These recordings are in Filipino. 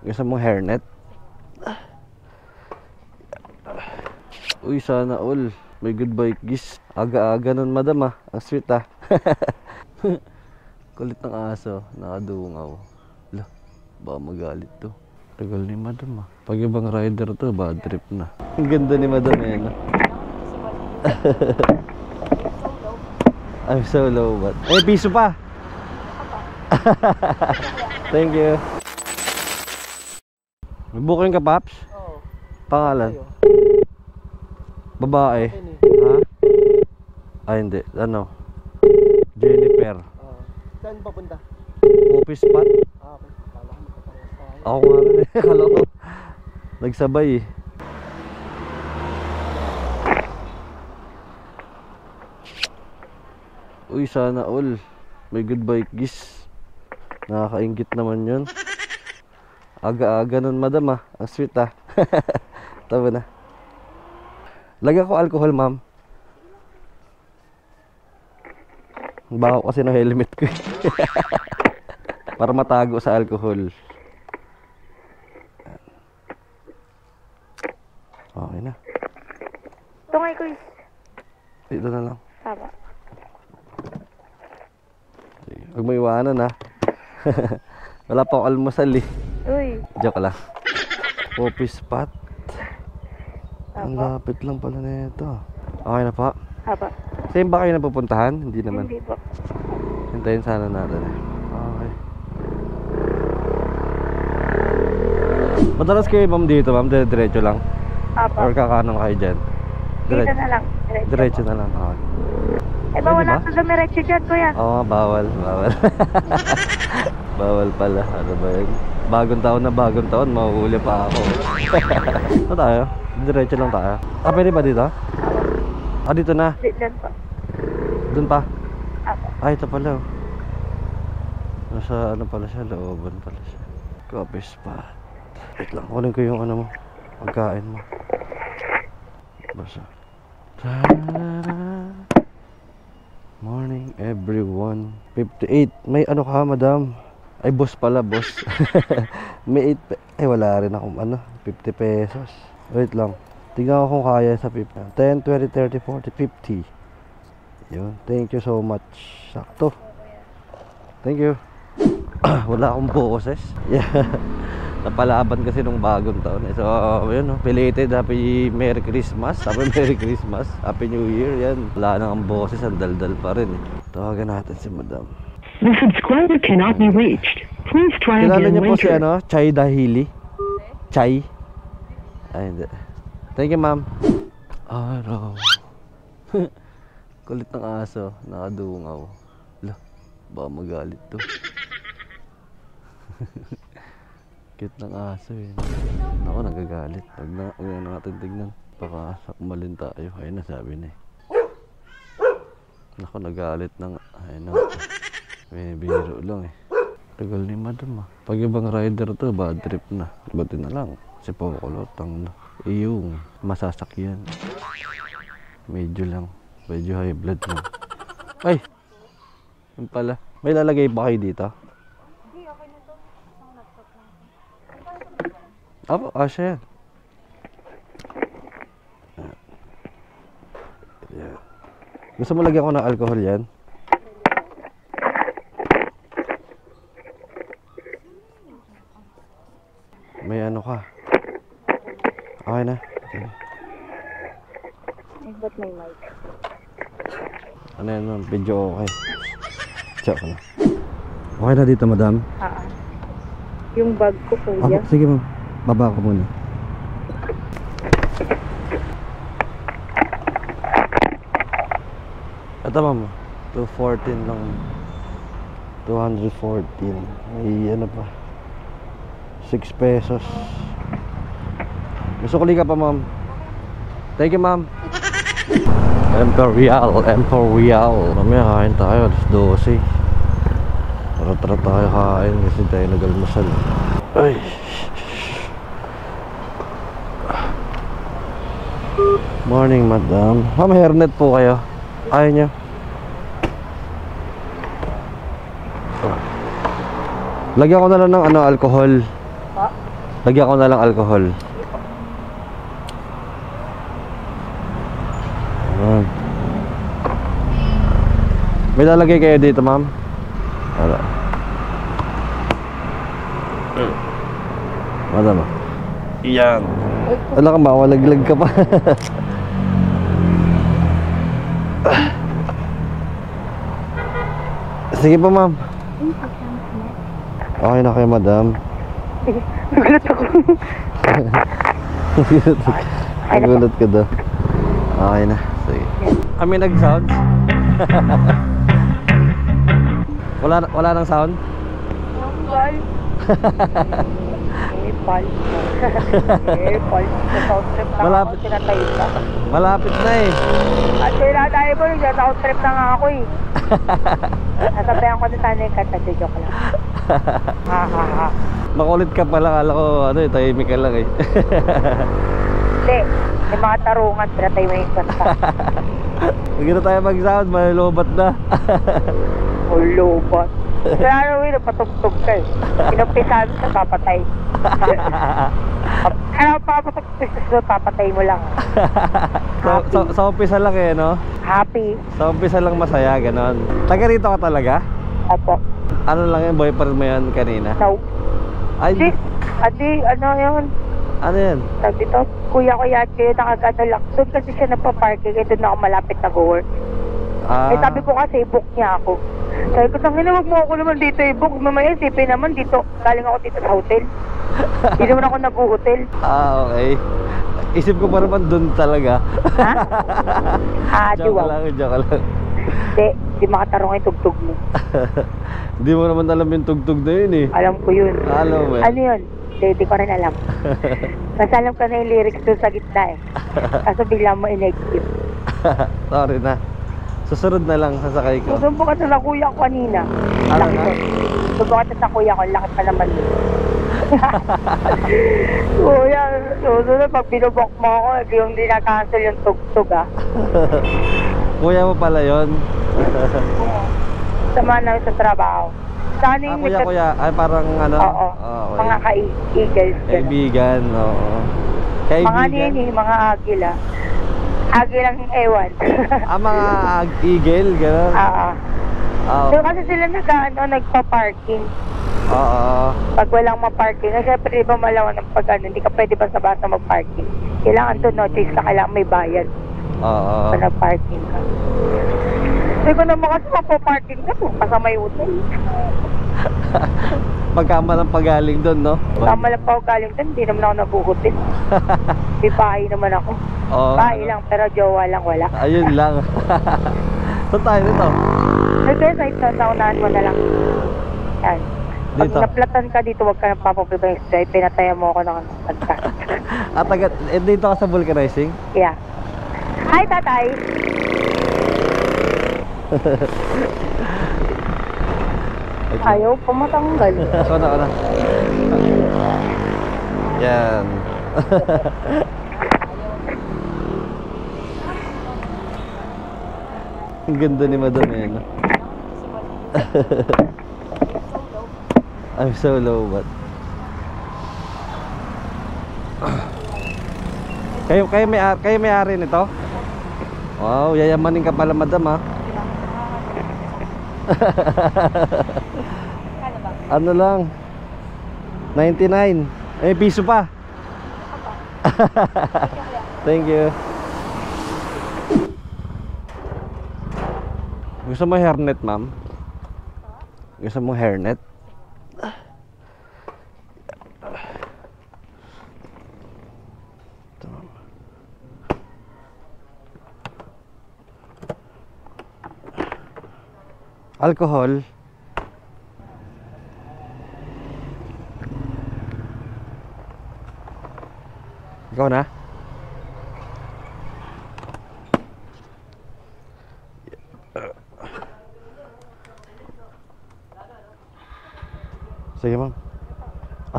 Gusto mong hairnet? Uy, sana all. May good bike gis. Aga-aga nun madam ah. Ang sweet ah. Kulit ng aso. Nakadungaw. Lah, baka magalit to. Tagal ni madam ah. Pag ibang rider to, bad trip na. Ang ganda ni madam eh, no? I'm so low but... Eh, piso pa! Thank you. May booking ka, Paps? Oo. Pangalan? Babae? Ha? Ay, hindi. Ano? Jennifer. Saan papunta? Coffee spot? Okay. Kala ko magpaparehas tayo. Ako nga rin eh. Kala ko. Nagsabay eh. Uy, sana all. May good bike gis. Nakakaingit naman yun. Aga-aga nun madam ah. Ang sweet ah. Tama na. Lagyan ko alcohol ma'am. Baka kasi ng helmet ko. Para matago sa alcohol. Okay na. Tungay ko is. Dito na lang. Tama. Huwag mo iwanan ha. Wala pa akong almusal eh. Uy. Joke lang. Coffee spot. Ang Apo. lapit lang pala na ito. Okay na po. Haba. Same ba kayo napupuntahan? Hindi naman. Hindi po. Hintayin sana natin eh. Okay. Madalas kayo ma'am dito ma'am? Diretso lang? Apo. Or kakanan kayo dyan? Dito na lang. Diretso na lang. Okay. Eh ba wala sa dumiretso dyan kuya? Oo, bawal. Bawal. Bawal pala. Ano ba yun? Bagong taon, mahuhuli pa ako. Ito tayo? Diretso lang tayo. Ah, pwede ba dito? Ah, dito na? Dito po. Doon pa? Apo. Ay, ito pala. Nasa ano pala siya, looban pala siya. Coffee spot. Wait lang, kunin ko yung ano mo. Pagkain mo. Basta. Morning everyone. 58. May ano ka madam? Ay boss pala, boss. May 8 ay wala rin akong ano, 50 pesos. Wait lang. Tingnan ko kung kaya sa 50. 10, 20, 30, 40, 50. Yun. Thank you so much. Sakto. Thank you. Wala akong boses. Yeah. Napalaban kasi nung bagong taon. So, yun, no? Belated Happy Merry Christmas. Happy Merry Christmas. Happy New Year. Yan. Wala nang ang boses. Ang daldal pa rin. Tawagan natin si madam. The subscriber cannot be reached. Please try Kilala again niyo po si later. ano? Chai Dahili? Chai? Ay, hindi. Thank you, ma'am. Araw. Kulit ng aso. Nakadungaw. Lah, baka magalit to. Cute ng aso eh. Ako, nagagalit. Huwag na natin tignan. Baka sakmalin tayo. Ayun na, sabi na eh. Ako, nagalit ng... Ayun na. May biro lang eh. Tagal ni madam ah. Pag ibang rider to, bad trip na. Buti na lang. Si Pokolotang na. Yung masasakyan. Medyo lang. Medyo high blood lang. Ay! Yun pala. May lalagay ba kayo dito? Hindi, okay na to. Ang laptop lang. Apo, asya yan. Yeah. Gusto mo lagyan ko ng alcohol yan? May ano ka? Okay na. Okay. Eh, ba't may mic? Ano yan ma'am? Video okay. Check na. Okay na dito madam? Yung bag ko kuya. Sige ma'am. Baba ko muna. Ito ma'am. 214 lang. 214. May ano pa. 6 pesos. Gusto ko liga pa ma'am. Thank you ma'am. Imperial. Mamaya kain tayo. Alas 12. Tara tayo kain kasi tayo nag-almusal. Ay. Morning madam. Ma'am, hairnet po kayo. Ayaw nyo. Lagyan ko na lang ng ano, alcohol. Lagyan ko na lang alcohol. Ayan. May lalagay kayo dito, ma'am? Wala. Madam. Yan. Wala ka, mawalaglag ka pa. Sige pa, ma'am. Okay na kayo, madam. Nagulat ako. Nagulat ka daw. Okay na. Sige. Kami nag-sound. Wala nang sound? Pal. Pal. Pal. Sa sound trip na Malapit. ako, sinatay ka. Malapit na eh. At sinatay mo, sa sound trip na nga ako eh. Nasabayan ko na sana yung kanta, joke lang. Ha ha ha. Makulit ka pala, kala ko ano eh, tahimik ka lang eh. Hindi, may mga tarungan, pinatay mo yung kanta. Huwag na tayo mag-sound, malulubat na.Ulubat. Kaya ano, napatugtog ka eh. Pinumpisahan sa papatay. Ano, papatay mo lang. Sa umpisa lang eh, no? Happy. Sa umpisa lang masaya, ganon. Taga rito ka talaga? Apo. Ano lang yung boyfriend mo yun kanina? No. Ay, Adi, ano yun? ano yan? Sabi dito, kuya ko yate, nakagano lang. Doon kasi siya napaparking, eh doon ako malapit nag-work. Ah, Eh sabi ko kasi, book niya ako. Sabi ko, tangina, wag mo ako naman dito i-book. Mamaya isipin naman dito, galing ako dito sa hotel. Hindi naman ako nag-hotel. okay. Isip ko pa naman dun talaga. Ha? Joke Diwang. lang, joke lang. Di makatarong yung tugtog mo. Hindi mo naman alam yung tugtog na yun eh. Alam ko yun. Alam mo eh. Ano yun? Di ko rin alam. Kasi alam ko na yung lyrics doon sa gitna eh. Kaso bigla mo in-exit. Sorry na. Susunod na lang, sasakay ko. Susumbo ka sa kuya ko kanina. Ano Laki na? ko. Susumbo ka sa kuya ko, laki pa naman yun. Kuya, susunod pag binubok mo ako, yung di na-cancel yung tugtog ah. Kuya mo pala yun. Sama namin sa trabaho. Sana yung Kuya. Ay, parang ano? Oo. Okay. Mga ka-eagles. Kaibigan, oo. Mga Kaibigan? nini, mga agila. Agilang ewan. Mga eagle, gano'n? Oo. Oo. So kasi sila nagpa-parking. Oo. Pag walang ma-parking, kasi syempre iba malawan ng pag hindi ka pwede basta-basta mag-parking. Kailangan to notice ka, kailangan may bayad Oo. pag nag-parking ka. Sabi ko naman kasi mapaparking ka to, kasama yung hotel. Pagkama ng pagaling doon, no? Tama lang pa ako galing doon, hindi naman ako nabuhutin. May bahay naman ako. Oo. Bahay lang, pero jowa lang wala. Ayun lang. Saan tayo nito? Ito sa isang naunahan mo na lang. Yan. Pag Dito? naplatan ka dito, huwag ka nang papapiba yung strike. Pinatayan mo ako ng podcast. At agad, dito ka sa vulcanizing? Yeah. Hi, tatay! Ayaw pa matanggal. Ako na. Yan. Ang ganda ni Madam eh, no? I'm so low, but kayo may-ari nito? Wow, yayamanin ka pala, Madam, ha? Ano lang? 99. Eh, piso pa. Thank you. Gusto mo hairnet, ma'am? Gusto mo hairnet? Alcohol. Ikaw na? Sige, ma'am.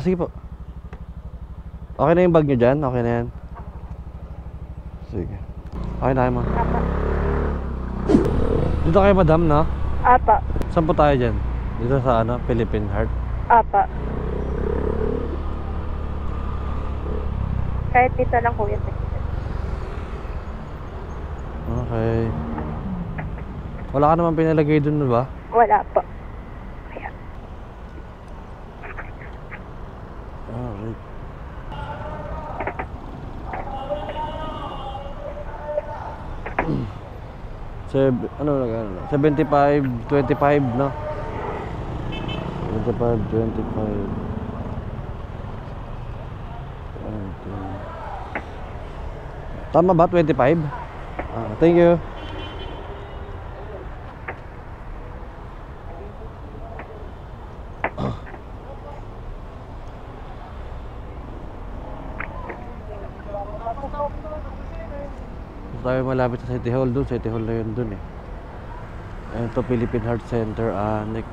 Sige po. Okay na yung bag nyo dyan? Okay na yan? Sige. Okay na kayo, ma'am. Dito kayo, madam, no? Apa. Saan po tayo dyan? Dito sa Philippine Heart. Apa. Kahit dito lang kuya. Okay. Wala ka naman pinalagay dun, ba? Wala po. Kaya. Alright. Ano na gano'n? 75, 25, no? 25, 25. Tama ba? 25? Thank you. Tayo malapit sa City Hall dun. City Hall na yun dun eh. Ayun to, Philippine Heart Center Annex.